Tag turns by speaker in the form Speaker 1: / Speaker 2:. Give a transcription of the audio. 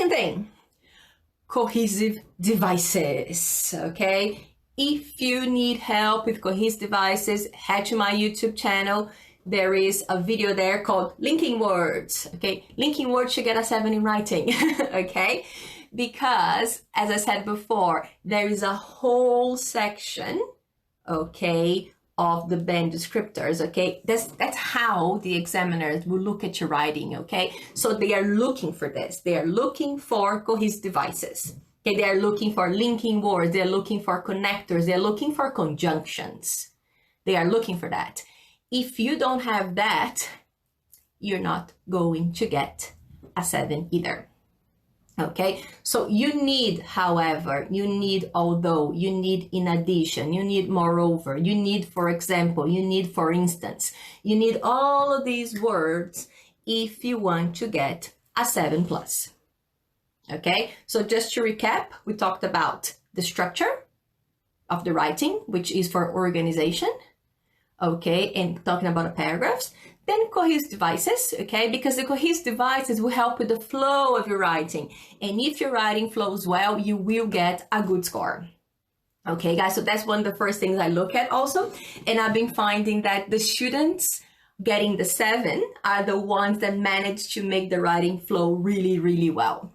Speaker 1: Second thing, cohesive devices, okay? If you need help with cohesive devices, head to my YouTube channel. There is a video there called Linking Words, okay? Linking words should get a 7 in writing, okay? Because, as I said before, there is a whole section, okay, of the band descriptors, okay? That's how the examiners will look at your writing, okay? So they are looking for this. They are looking for cohesive devices. Okay, they are looking for linking words. They're looking for connectors. They're looking for conjunctions. They are looking for that. If you don't have that, you're not going to get a 7 either. Okay, so you need, however, you need although, you need in addition, you need moreover, you need for example, you need for instance, you need all of these words if you want to get a 7 plus. Okay, so just to recap, we talked about the structure of the writing, which is for organization, okay, and talking about the paragraphs. Then cohesive devices, okay, because the cohesive devices will help with the flow of your writing. And if your writing flows well, you will get a good score. Okay, guys, so that's one of the first things I look at also. And I've been finding that the students getting the 7 are the ones that manage to make the writing flow really, really well.